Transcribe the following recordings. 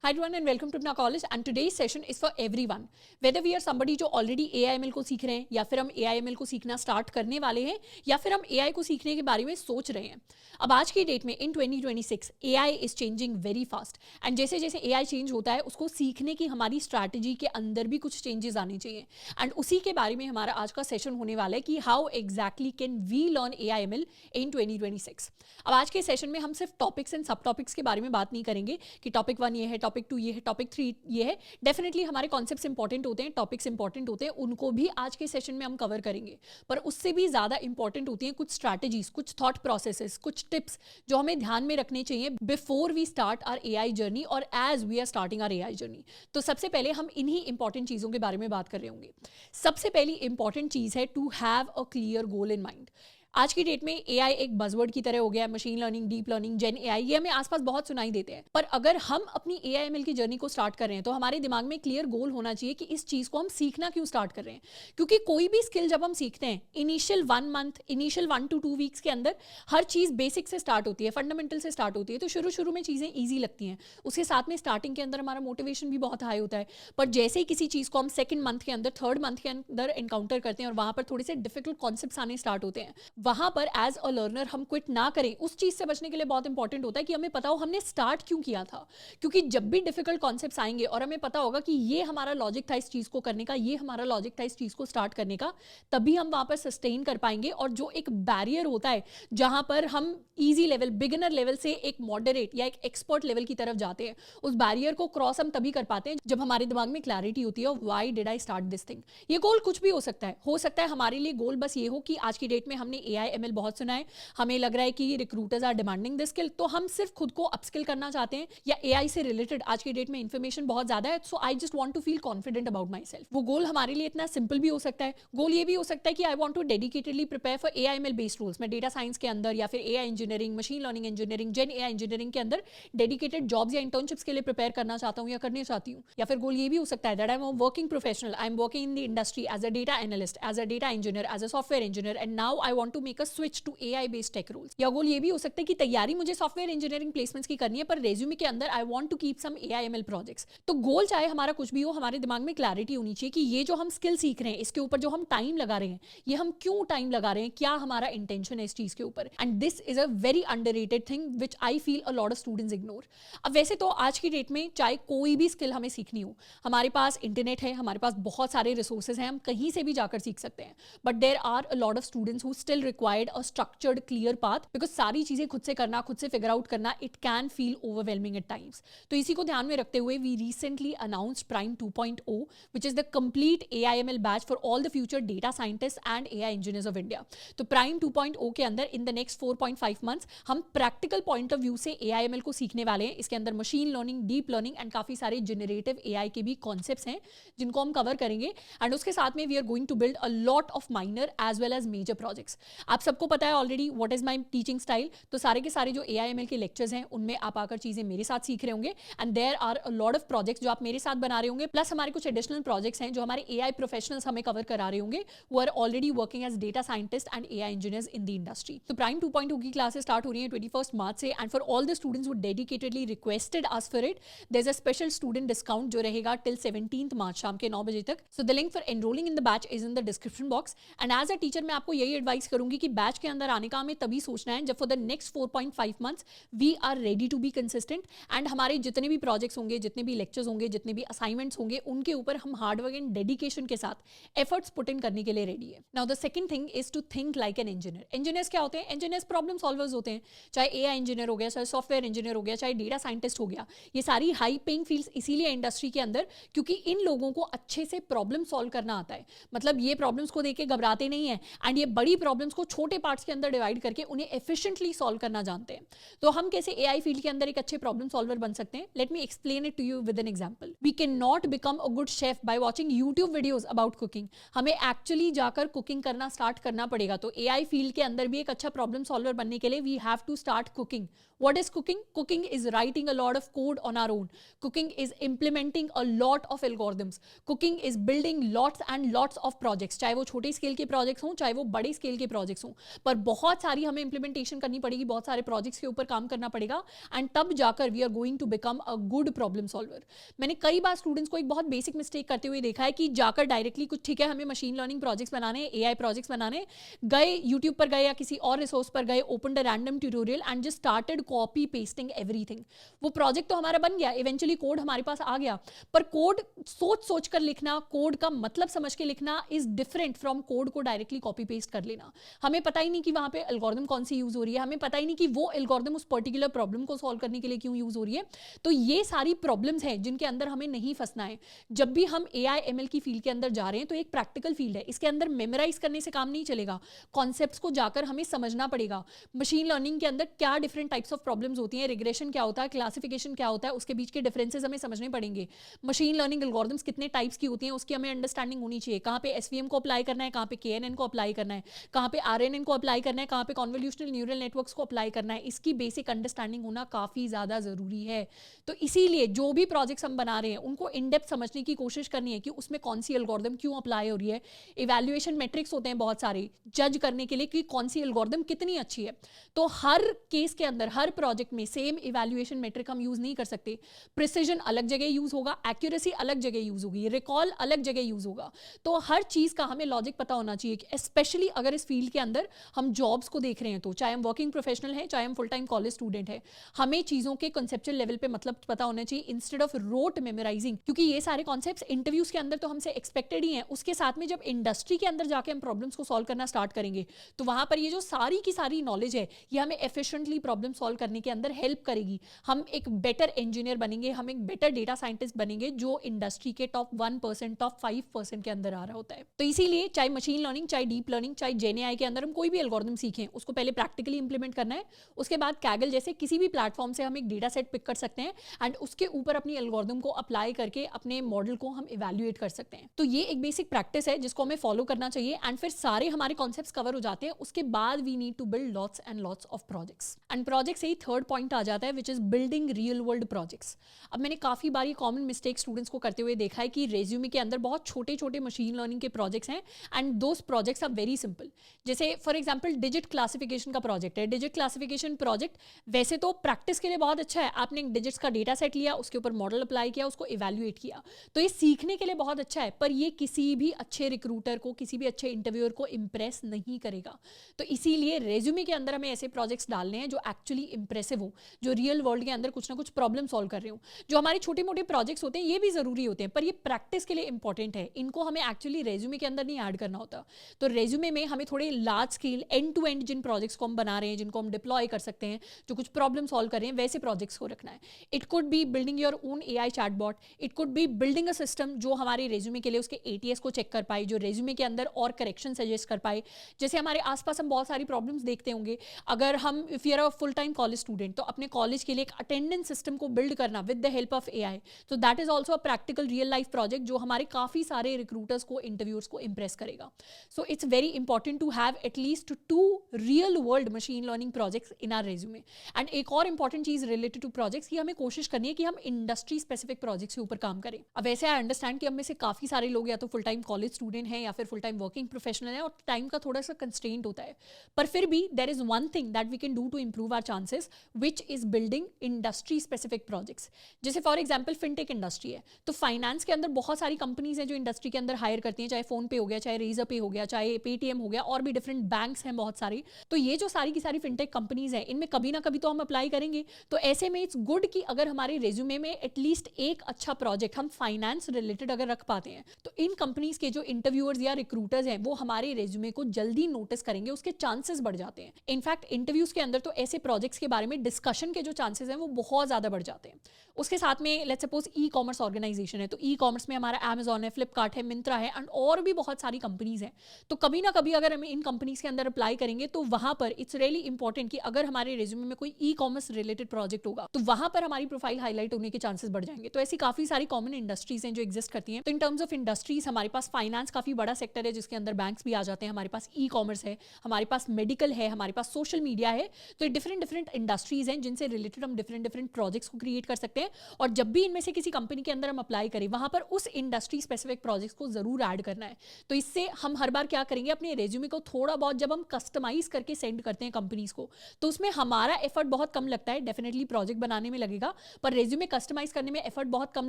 Hi everyone and welcome to अपना college and today's session is for everyone. Whether we are somebody जो already AI/ML को सीख रहे हैं या फिर हम AI/ML को सीखना स्टार्ट करने वाले हैं या फिर हम AI को सीखने के बारे में सोच रहे हैं. अब आज की डेट में इन 2026 AI is changing very fast and जैसे जैसे AI चेंज होता है उसको सीखने की हमारी स्ट्रैटेजी के अंदर भी कुछ चेंजेस आने चाहिए एंड उसी के बारे में हमारा आज का सेशन होने वाला है कि how exactly can we learn AI/ML in 2026. अब आज के सेशन में हम सिर्फ टॉपिक्स एंड सब टॉपिक्स के बारे में बात नहीं करेंगे कि टॉपिक 1 ये है, टॉपिक 2 ये है, टॉपिक 3 ये है. डेफिनेटली हमारे कॉन्सेप्ट्स इंपॉर्टेंट होते हैं, टॉपिक्स इंपॉर्टेंट होते हैं, उनको भी आज के सेशन में हम कवर करेंगे. पर उससे भी ज़्यादा इंपॉर्टेंट होती हैं कुछ स्ट्रैटेजीज, कुछ थॉट प्रोसेसेस, कुछ टिप्स जो हमें ध्यान में रखने चाहिए before we start our AI journey और as we are starting our AI journey. तो सबसे पहले हम इन्हीं इंपॉर्टेंट चीज़ों के बारे में बात कर रहे होंगे. सबसे पहली इंपॉर्टेंट चीज़ है to have a clear goal in mind. आज की डेट में AI एक बजवर्ड की तरह हो गया है. मशीन लर्निंग, डीप लर्निंग, जेन AI ये हमें आसपास बहुत सुनाई देते हैं. पर अगर हम अपनी AI/ML की जर्नी को स्टार्ट कर रहे हैं तो हमारे दिमाग में क्लियर गोल होना चाहिए कि इस चीज़ को हम सीखना क्यों स्टार्ट कर रहे हैं. क्योंकि कोई भी स्किल जब हम सीखते हैं initial 1 month, initial 1 to 2 weeks के अंदर हर चीज़ बेसिक से स्टार्ट होती है, फंडामेंटल से स्टार्ट होती है. तो शुरू में चीज़ें ईजी लगती हैं. उसके साथ में स्टार्टिंग के अंदर हमारा मोटिवेशन भी बहुत हाई होता है. पर जैसे ही किसी चीज़ को हम सेकंड मंथ के अंदर, थर्ड मंथ के अंदर एनकाउंटर करते हैं और वहाँ पर थोड़े से डिफिकल्ट कॉन्सेप्ट्स आने स्टार्ट होते हैं, वहाँ पर एज अ लर्नर हम क्विट ना करें. उस चीज से बचने के लिए बहुत इंपॉर्टेंट होता है कि हमें पता हो हमने स्टार्ट क्यों किया था. क्योंकि जब भी डिफिकल्ट कॉन्सेप्ट्स आएंगे और हमें पता होगा कि ये हमारा लॉजिक था इस चीज को करने का, ये हमारा लॉजिक था इस चीज को स्टार्ट करने का, तभी हम वहां पर सस्टेन कर पाएंगे. और जो एक बैरियर होता है जहां पर हम ईजी लेवल, बिगिनर लेवल से एक मॉडरेट या एक एक्सपर्ट लेवल की तरफ जाते हैं, उस बैरियर को क्रॉस हम तभी कर पाते हैं जब हमारे दिमाग में क्लैरिटी होती है why did I start this thing. ये गोल कुछ भी हो सकता है. हो सकता है हमारे लिए गोल बस ये हो कि आज की डेट में हमने AI/ML बहुत सुना है, हमें लग रहा है कि recruiters are demanding this skill, तो हम सिर्फ खुद को अपस्किल करना चाहते हैं. या AI से रिलेटेड आज की डेट में इंफॉर्मेशन बहुत ज्यादा है, so I just want to feel confident about myself. वो गोल हमारे लिए इतना सिंपल भी हो सकता है. गोल ये भी हो सकता है कि I want to dedicatedly prepare for AI/ML based roles. मैं डेटा साइंस के अंदर या फिर AI engineering, machine learning engineering, gen AI engineering के अंदर डेडिकेटेड जॉब्स या इंटर्नशिप्स के लिए प्रिपेयर करना चाहता हूँ या करने चाहती हूँ. या फिर गोल ये भी हो सकता है that I am a working professional, I am working in the industry as a data analyst, as a data engineer, as a software engineer, and now I want to make a switch to AI based tech roles. या goal ये भी हो सकता है कि तैयारी मुझे software engineering placements की करनी है, पर रेज्यूमे के अंदर I want to keep some AI/ML projects. तो गोल चाहे हमारा कुछ भी हो, हमारे दिमाग में क्लैरिटी होनी चाहिए कि ये जो हम स्किल सीख रहे हैं, इसके ऊपर जो हम टाइम लगा रहे हैं, ये हम क्यों टाइम लगा रहे हैं, क्या हमारा इंटेंशन है इस चीज के ऊपर. And this is a very underrated thing which I feel a lot of students ignore. अब वैसे तो आज की डेट में चाहे कोई भी स्किल हमें सीखनी हो, हमारे पास इंटरनेट है, हमारे पास बहुत सारे रिसोर्सेज हैं, हम कहीं से भी जाकर सीख सकते हैं. But there are a lot of students who still required a structured clear path, because सारी चीजें खुद से करना, खुद से फिगर आउट करना, it can feel overwhelming at times. तो इसी को ध्यान में रखते हुए we recently announced prime 2.0 which is the complete AI/ML batch for all the future data scientist and AI engineers of India. तो प्राइम 2.0 के अंदर इन द नेक्स्ट 4.5 मंथ्स हम प्रैक्टिकल पॉइंट ऑफ व्यू से AI/ML को सीखने वाले हैं. इसके अंदर machine learning, deep learning and काफी सारे जनरेटिव AI के भी कॉन्सेप्ट्स हैं जिनको हम कवर करेंगे. एंड उसके साथ में we are going to build a lot of minor as well as major projects. आप सबको पता है already what is my teaching style. तो सारे के सारे जो AI/ML के लेक्चर्स हैं उनमें आप आकर चीजें मेरे साथ सीख रहे होंगे. And there are a lot of projects जो आप मेरे साथ बना रहे होंगे, प्लस हमारे कुछ एडिशनल प्रोजेक्ट्स हैं जो हमारे AI प्रोफेशनल्स हमें कवर करा रहे होंगे, वो are already working as data scientist and AI engineers in the industry. तो प्राइम 2.0 की क्लासेस स्टार्ट हो रही है 21 मार्च से. And for all the students who dedicatedly requested us for it, there is a special student discount जो रहेगा till 17 मार्च शाम के 9 बजे तक. So the link for enrolling in the batch is in the description box. And as a teacher मैं आपको यही advice करूंगी कि बैच के अंदर आने का हमें तभी सोचना है जब for the next 4.5 months we are ready to be consistent and हमारे जितने भी प्रोजेक्ट्स होंगे, जितने भी लेक्चर्स होंगे, जितने भी असाइनमेंट्स होंगे, उनके ऊपर हम हार्डवर्क एंड डेडिकेशन के साथ एफर्ट्स पुट इन करने के लिए रेडी है. Now the second thing is to think like an engineer. Engineers क्या होते हैं? इंजीनियर्स प्रॉब्लम सॉल्वर्स होते हैं. चाहे AI इंजीनियर हो गया, चाहे सॉफ्टवेयर इंजीनियर हो गया, चाहे डेटा साइंटिस्ट हो गया, ये सारी हाई पेइंग फील्ड्स इसीलिए इंडस्ट्री के अंदर क्योंकि इन लोगों को अच्छे से प्रॉब्लम सॉल्व करना आता है. मतलब ये प्रॉब्लम्स को देख के घबराते नहीं है एंड ये बड़ी प्रॉब्लम्स को छोटे पार्ट्स के अंदर डिवाइड करके उन्हें एफिशिएंटली सॉल्व करना जानते हैं. तो हम कैसे AI फील्ड के अंदर एक अच्छे प्रॉब्लम सॉल्वर बन सकते हैं? Let me explain it to you with an example. We can not become a good chef by watching YouTube videos about cooking. हमें एक्चुअली जाकर कुकिंग करना स्टार्ट करना पड़ेगा. तो AI फील्ड के अंदर भी एक अच्छा प्रॉब्लम सॉल्वर बनने के लिए we have to start cooking. What is cooking? Cooking is writing a lot of code on our own. Cooking is implementing a lot of algorithms. Cooking is building lots and lots of projects. चाहे वो छोटे scale के projects हों, चाहे वो बड़े scale के projects हों, पर बहुत सारी हमें इंप्लीमेंटेशन करनी पड़ेगी, बहुत सारे प्रोजेक्ट्स के ऊपर काम करना पड़ेगा, एंड तब जाकर we are going to become a good problem solver. मैंने कई बार स्टूडेंट्स को एक बहुत बेसिक मिस्टेक करते हुए देखा है कि जाकर डायरेक्टली कुछ, ठीक है हमें मशीन लर्निंग प्रोजेक्ट्स बनाने, एआई प्रोजेक्ट्स बनाने, गए यूट्यूब पर गए या किसी और रिसोर्स पर गए, open the random tutorial and just started copy pasting everything. वो प्रोजेक्ट तो हमारा बन गया, इवेंचुअली कोड हमारे पास आ गया, पर कोड सोच सोच कर लिखना, कोड का मतलब समझ के लिखना इज डिफरेंट फ्रॉम कोड को डायरेक्टली कॉपी पेस्ट कर लेना। हमें पता ही नहीं कि वहां पे एल्गोरिथम कौन सी यूज हो रही है, हमें पता ही नहीं कि वो एल्गोरिथम उस पर्टिकुलर प्रॉब्लम को सॉल्व करने के लिए क्यों यूज हो रही है। तो ये सारी प्रॉब्लम्स हैं जिनके अंदर हमें नहीं फंसना है। जब भी हम एआई एमएल की फील्ड के अंदर जा रहे हैं तो एक प्रैक्टिकल फील्ड है, इसके अंदर मेमोराइज करने से काम नहीं चलेगा, कॉन्सेप्ट्स को जाकर हमें समझना पड़ेगा। मशीन लर्निंग के अंदर क्या डिफरेंट टाइप्स ऑफ प्रॉब्लम्स होती हैं, रिग्रेशन क्या होता है, क्लासिफिकेशन क्या होता है, उसके बीच के डिफरेंसेस हमें समझने पड़ेंगे। मशीन लर्निंग एल्गोरिथम्स कितने टाइप्स की होती हैं उसकी हमें अंडरस्टैंडिंग होनी चाहिए, कहाँ पे एसवीएम को अप्लाई करना है, कहाँ पे केएनएन को अप्लाई करना है, कहाँ पे आरएनएन को अप्लाई करना है, कहाँ पे कन्वोल्यूशनल न्यूरल नेटवर्क्स को अप्लाई करना है, इसकी बेसिक अंडरस्टैंडिंग होना काफ़ी ज़्यादा ज़रूरी है। तो इसीलिए जो भी प्रोजेक्ट्स हम बना रहे हैं उनको इन डेप्थ समझने की कोशिश करनी है कि उसमें कौन सी एल्गोरिथम क्यों अप्लाई हो रही है। इवैल्यूएशन मेट्रिक्स होते हैं बहुत सारे जज करने के लिए कि कौन सी एल्गोरिथम कितनी अच्छी है। तो हर केस के अंदर, हर प्रोजेक्ट में सेम इवैल्यूएशन मेट्रिक हम यूज़ नहीं कर सकते। प्रिसिजन अलग जगह यूज़ होगा, एक्यूरेसी अलग जगह यूज़ होगी, रिकॉल अलग जगह यूज़ होगा। तो हर चीज़ का हमें लॉजिक पता होना चाहिए कि स्पेशली अगर इस फील्ड के अंदर हम जॉब्स को देख रहे हैं, तो चाहे हम वर्किंग प्रोफेशनल हैं, चाहे हम फुल टाइम कॉलेज स्टूडेंट हैं, हमें चीज़ों के कंसेप्चुअल लेवल पे मतलब पता होना चाहिए इंस्टेड ऑफ रोट मेमोराइजिंग। क्योंकि ये सारे कॉन्सेप्ट्स इंटरव्यूज के अंदर तो हमसे एक्सपेक्टेड ही हैं, उसके साथ में जब इंडस्ट्री के अंदर जाके हम प्रॉब्लम्स को सॉल्व करना स्टार्ट करेंगे तो वहां पर ये जो सारी की सारी नॉलेज है ये हमें एफिशिएंटली प्रॉब्लम सॉल्व करने के अंदर हेल्प करेगी। हम एक बेटर इंजीनियर बनेंगे, हम एक बेटर डेटा साइंटिस्ट बनेंगे जो इंडस्ट्री के टॉप 1%, टॉप 5% के अंदर आ रहा होता है। तो इसीलिए चाहे मशीन लर्निंग, चाहे डीप लर्निंग, चाहे जेएनएआई के अंदर हम कोई भी एल्गोरिथम सीखें, उसको पहले प्रैक्टिकली इंप्लीमेंट करना है, उसके बाद कैगल जैसे किसी भी प्लेटफॉर्म से हम एक डेटा सेट पिक कर सकते हैं एंड उसके ऊपर अपनी एल्गोरिथम को अप्लाई करके अपने मॉडल को हम इवैल्यूएट कर सकते हैं। तो ये एक बेसिक प्रैक्टिस है जिसको हमें फॉलो करना चाहिए एंड फिर सारे हमारे कॉन्सेप्ट्स कवर हो जाते हैं। उसके बाद we need to build lots and lots of projects. And project से ही थर्ड पॉइंट आ जाता है which is building real world projects. अब मैंने काफ़ी बार ये कॉमन मिस्टेक स्टूडेंट्स को करते हुए देखा है कि रेज्यूमे के अंदर बहुत छोटे छोटे मशीन लर्निंग के प्रोजेक्ट्स हैं and those projects are very simple. जैसे फॉर एग्जाम्पल डिजिट क्लासिफिकेशन का प्रोजेक्ट है। डिजिट क्लासिफिकेशन प्रोजेक्ट वैसे तो प्रैक्टिस के लिए बहुत अच्छा है, आपने एक डिजिट्स का डेटा सेट लिया, उसके ऊपर मॉडल अप्लाई किया, उसको इवैल्यूएट किया, तो ये सीखने के लिए बहुत अच्छा है, पर ये किसी भी अच्छे रिक्रूटर को, किसी भी अच्छे इंटरव्यूअर को इंप्रेस नहीं करेगा। तो इसीलिए रेज्यूमे के अंदर हमें ऐसे प्रोजेक्ट्स डालने हैं जो एक्चुअली इंप्रेसिव हो, जो रियल वर्ल्ड के अंदर कुछ ना कुछ प्रॉब्लम सॉल्व कर रहे हो। जो हमारे छोटे मोटे प्रोजेक्ट्स होते हैं ये भी ज़रूरी होते हैं, पर ये प्रैक्टिस के लिए इंपॉर्टेंट है, इनको हमें एक्चुअली रेज्यूमे के अंदर नहीं ऐड करना होता। तो रेज्यूमे में हमें थोड़े large scale end to end जिन प्रोजेक्ट्स को हम बना रहे हैं, जिनको हम डिप्लॉय कर सकते हैं, जो कुछ प्रॉब्लम सॉल्व कर रहे हैं, वैसे प्रोजेक्ट्स को रखना है। It could be building your own AI chatbot, it could be building a system जो हमारे रेज्यूमे के लिए उसके एटीएस को चेक कर पाए, जो रेज्यूमे के अंदर और करेक्शन सजेस्ट कर पाए। जैसे हमारे आसपास हम बहुत सारी प्रॉब्लम्स देखते होंगे, अगर हम if you are a full time college student तो अपने कॉलेज के लिए एक अटेंडेंस सिस्टम को बिल्ड करना with the help of AI, तो that is also a practical real life project जो हमारे काफ़ी सारे रिक्रूटर्स को, इंटरव्यूअर्स को इंप्रेस करेगा। So it's very important to have at least 2 real world machine learning projects in our resume. And एक और इंपॉर्टेंट चीज रिलेटेड टू प्रोजेक्ट्स की हमें कोशिश करनी है कि हम इंडस्ट्री स्पेसिफिक प्रोजेक्ट्स के ऊपर काम करें। अब वैसे आई अंडरस्टैंड कि हम में से काफ़ी सारे लोग या तो फुल टाइम कॉलेज स्टूडेंट हैं या फिर फुल टाइम वर्किंग प्रोफेशनल है और टाइम का थोड़ा सा कंस्ट्रेंट होता है, पर फिर भी there is one thing that we can do to improve our chances which is building industry specific projects. जैसे फॉर एग्जाम्पल फिनटेक इंडस्ट्री है, तो फाइनेंस के अंदर बहुत सारी कंपनीज हैं जो इंडस्ट्री के अंदर हायर करती हैं, चाहे फोन पे हो गया, चाहे रेजर पे हो गया, चाहे पेटीएम हो गया, और भी डिफरेंट बैंक्स हैं बहुत सारी। तो ये जो सारी की सारी फिनटेक कंपनीज हैं इनमें कभी ना कभी तो हम अप्लाई करेंगे। तो ऐसे में इट्स गुड कि अगर हमारे रेज्यूमे में एटलीस्ट एक अच्छा प्रोजेक्ट हम फाइनेंस रिलेटेड अगर रख पाते हैं तो इन कंपनीज के जो इंटरव्यूअर्स या रिक्रूटर्स हैं वो हमारे रेज्यूमे को जल्दी नोटिस करेंगे, उसके चांसेस बढ़ जाते हैं। इनफैक्ट इंटरव्यूज के अंदर तो ऐसे प्रोजेक्ट्स के बारे में डिस्कशन के जो चांसेस हैं वो बहुत ज़्यादा बढ़ जाते हैं। उसके साथ में let's suppose e commerce organization है, तो ई कॉमर्स में हमारा अमेजॉन है, फ्लिपकार्ट है, मिंत्रा है एंड और भी बहुत सारी कंपनीज हैं। तो कभी ना कभी अगर हम इन कंपनीज के अंदर अप्लाई करेंगे तो वहां पर इट्स रियली इंपॉर्टेंट कि अगर हमारे रेज्यूमे में कोई ई कॉमर्स रिलेटेड प्रोजेक्ट होगा तो वहां पर हमारी प्रोफाइल हाईलाइट होने के चांसेस बढ़ जाएंगे। तो ऐसी काफी सारी कॉमन इंडस्ट्रीज हैं जो एग्जिस्ट करती हैं। तो इन टर्म्स ऑफ इंडस्ट्रीज हमारे पास फाइनेंस काफी बड़ा सेक्टर है जिसके अंदर बैंक्स भी आ जाते हैं, हमारे पास ई कॉमर्स है, हमारे पास मेडिकल है, हमारे पास सोशल मीडिया है। तो डिफरेंट डिफरेंट इंडस्ट्रीज हैं जिनसे रिलेटेड हम डिफरेंट डिफरेंट प्रोजेक्ट्स को क्रिएट कर सकते हैं। और जब भी इनमें से किसी कंपनी के अंदर हम अप्लाई करें वहां पर उस इंडस्ट्री स्पेसिफिक प्रोजेक्ट्स को जरूर ऐड करना है। तो इससे हम हर बार क्या करेंगे, अपने रेज्यूमे को थोड़ा बहुत जब हम कस्टमाइज करके सेंड करते हैं कंपनीज को तो उसमें हमारा एफर्ट बहुत कम लगता है। डेफिनेटली प्रोजेक्ट बनाने में लगेगा पर रेज्यूमे कस्टमाइज करने में एफर्ट बहुत कम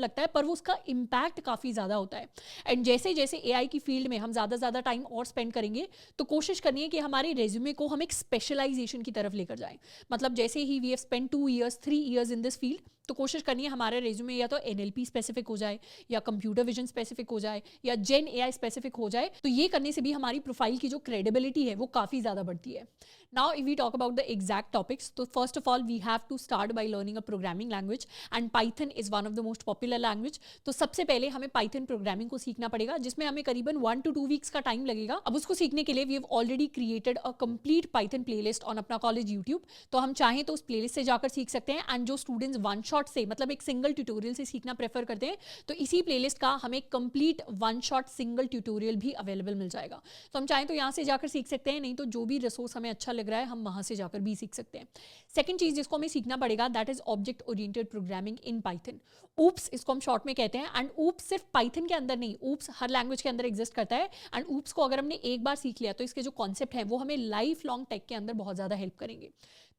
लगता है, पर वो उसका इंपैक्ट काफी ज्यादा होता है। एंड जैसे जैसे एआई की फील्ड में हम ज्यादा टाइम और स्पेंड करेंगे तो कोशिश करनी है कि हमारे रेज्यूमे को हम एक स्पेशलाइजेशन की तरफ लेकर जाएं। मतलब जैसे ही we have spend 2 years 3 years in this field, तो कोशिश करनी है हमारे रेज्यूमे या तो एनएलपी स्पेसिफिक हो जाए या कंप्यूटर विजन स्पेसिफिक हो जाए या जेन एआई स्पेसिफिक हो जाए। तो ये करने से भी हमारी प्रोफाइल की जो क्रेडिबिलिटी है वो काफी ज्यादा बढ़ती है। Now if we talk about the exact topics, तो first of all we have to start by learning a programming language and Python is one of the most popular language. तो सबसे पहले हमें पाइथन प्रोग्रामिंग को सीखना पड़ेगा जिसमें हमें करीबन 1 to 2 weeks का टाइम लगेगा। अब उसको सीखने के लिए we have already created a complete Python playlist on Apna College YouTube. तो हम चाहें तो उस प्लेलिस्ट से जाकर सीख सकते हैं। एंड जो स्टूडेंट्स वन शॉट से मतलब एक सिंगल ट्यूटोरियल से सीखना प्रेफर करते हैं तो इसी प्लेलिस्ट का हमें complete one shot single tutorial भी अवेलेबल मिल जाएगा। तो हम चाहें तो यहाँ से जाकर सीख सकते हैं, नहीं तो जो भी रिसोर्स हमें अच्छा लग रहा है हम वहां से जाकर भी सीख सकते हैं। सेकंड चीज जिसको हमें सीखना पड़ेगा that is object oriented programming in Python. Oops इसको हम शॉर्ट में कहते हैं। एंड ऊप्स सिर्फ पाइथन के अंदर नहीं, ऊप्स हर लैंग्वेज के अंदर एग्जिस्ट करता है। एंड ऊप्स को अगर हमने एक बार सीख लिया तो इसके जो कॉन्सेप्ट है वो हमें लाइफ लॉन्ग टेक के अंदर बहुत ज्यादा हेल्प करेंगे।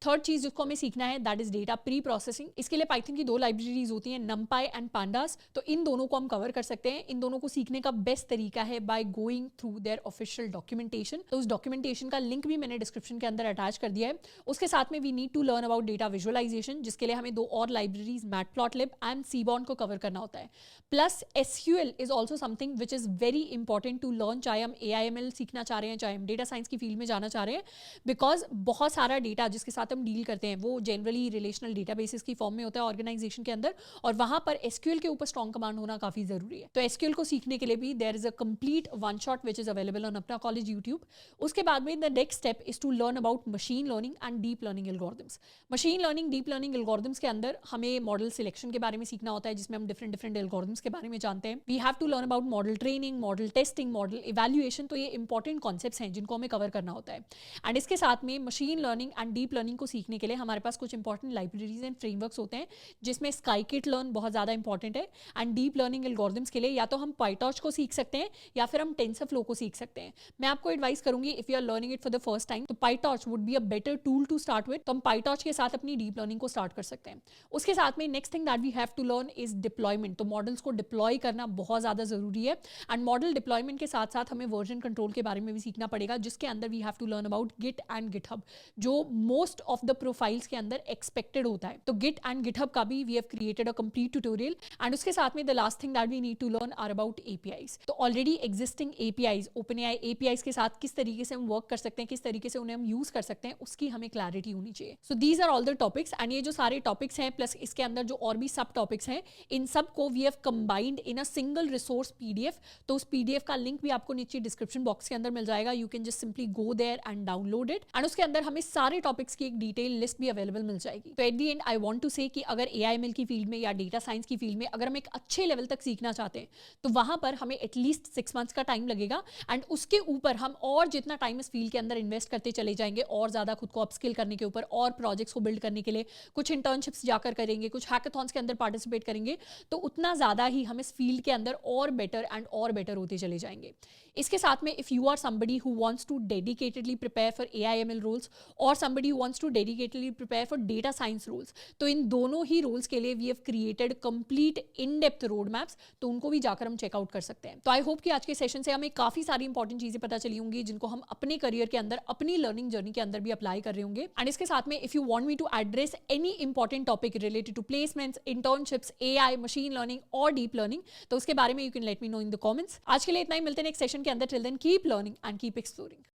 थर्ड चीज जिसको हमें सीखना है that is data pre processing. इसके लिए पाइथन की 2 लाइब्रेरीज होती हैं, numpy एंड pandas। तो इन दोनों को हम कवर कर सकते हैं। इन दोनों को सीखने का बेस्ट तरीका है by going through their official documentation. तो उस डॉक्यूमेंटेशन का लिंक भी मैंने डिस्क्रिप्शन के अंदर अटैच कर दिया है। उसके साथ में we need to learn about data visualization जिसके लिए हमें 2 और लाइब्रेरीज मैटप्लॉटलिब एंड सीबॉर्न को कवर करना होता है। Plus SQL is also something which is very important to learn, चाहे हम एआईएमएल सीखना चाह रहे हैं, चाहे हम डेटा साइंस की फील्ड में जाना चाह रहे हैं। बिकॉज बहुत सारा डेटा जिसके साथ हम डील करते हैं वो जनरली रिलेशनल डेटाबेसेस की फॉर्म में होता है ऑर्गेनाइजेशन के अंदर, और वहां पर एसक्यूएल के ऊपर स्ट्रॉन्ग कमांड होना काफी जरूरी है। तो एसक्यूएल को सीखने के लिए भी there is a complete one shot which is available on Apna College YouTube. उसके बाद में the next step is to learn about machine learning and deep learning algorithms. Machine learning deep learning algorithms के अंदर हमें मॉडल सिलेक्शन के बारे में सीखना होता है जिसमें हम डिफरेंट डिफरेंट एल्गोरिथम्स के बारे में जानते हैं। We have to learn about model training, model testing, model evaluation. तो ये इंपॉर्टेंट कॉन्सेप्ट्स हैं जिनको हमें कवर करना होता है। एंड इसके साथ में machine learning and deep learning को सीखने के लिए हमारे पास कुछ इंपॉर्टेंट लाइब्रेरीज एंड फ्रेमवर्क्स होते हैं जिसमें स्काईकिट लर्न बहुत ज़्यादा इंपॉर्टेंट है। एंड डीप लर्निंग एल्गोरिथम्स के लिए या तो हम पाइटॉर्च को सीख सकते हैं या फिर हम टेंसरफ्लो को सीख सकते हैं। मैं आपको एडवाइस करूंगी if you are learning it for the first time तो PyTorch would be a better tool to start with. तो हम पाइटॉर्च के साथ अपनी डीप लर्निंग को स्टार्ट कर सकते हैं। उसके साथ में next thing that we have to learn is deployment. तो मॉडल्स को डिप्लॉय करना बहुत ज़्यादा जरूरी है। एंड मॉडल डिप्लॉयमेंट के साथ साथ हमें वर्जन कंट्रोल के बारे में भी सीखना पड़ेगा जिसके अंदर we have to learn about git and GitHub जो मोस्ट ऑफ द प्रोफाइल्स के अंदर एक्सपेक्टेड होता है। तो गिट एंड गिटहब का भी we have created a complete tutorial. And उसके साथ में the last thing that we need to learn are about APIs. तो already existing APIs, OpenAI APIs के साथ किस तरीके से हम वर्क कर सकते हैं, किस तरीके से उन्हें हम यूज कर सकते हैं, उसकी हमें क्लैरिटी होनी चाहिए। So these are all the topics. And ये जो सारे टॉपिक्स हैं प्लस इसके अंदर जो और भी सब टॉपिक्स हैं इन सब को we have combined in a single resource PDF. तो उस पीडीएफ का लिंक भी आपको नीचे डिस्क्रिप्शन बॉक्स के अंदर मिल जाएगा। You can just simply go there and download it. And उसके अंदर हमें सारे टॉपिक्स की एक डिटेल लिस्ट भी अवेलेबल मिल जाएगी। तो at the end I want to say कि अगर एआईएमएल की फील्ड में या डेटा साइंस की फील्ड में अगर हम एक अच्छे लेवल तक सीखना चाहते हैं तो वहां पर हमें एटलीस्ट 6 months का टाइम लगेगा। एंड उसके ऊपर हम और जितना टाइम इस फील्ड के अंदर इन्वेस्ट करते चले जाएंगे और ज्यादा खुद को अपस्किल करने के ऊपर और प्रोजेक्ट्स को बिल्ड करने के लिए कुछ इंटर्नशिप्स जाकर करेंगे, कुछ हैकाथॉन्स के अंदर पार्टिसिपेट करेंगे, तो उतना ज्यादा ही हम इस फील्ड के अंदर और बेटर होते चले जाएंगे। इसके साथ में if you are somebody who wants to dedicatedly prepare for AIML roles और somebody who wants to dedicatedly prepare for data science roles, तो इन दोनों ही रोल्स के लिए we have created complete in depth roadmaps. तो उनको भी जाकर हम चेकआउट कर सकते हैं। तो आई होप कि आज के सेशन से हमें काफी सारी इंपॉर्टेंट चीजें पता चली होंगी जिनको हम अपने करियर के अंदर, अपनी लर्निंग जर्नी के अंदर भी अप्लाई कर रहे होंगे। एंड इसके साथ में if you want me to address any important topic related to placements, internships, AI, machine learning और डीप लर्निंग, तो उसके बारे में you can let me know in the comments. आज के लिए इतना ही, मिलते हैं नेक्स्ट सेशन के अंदर। Till then keep learning and keep exploring.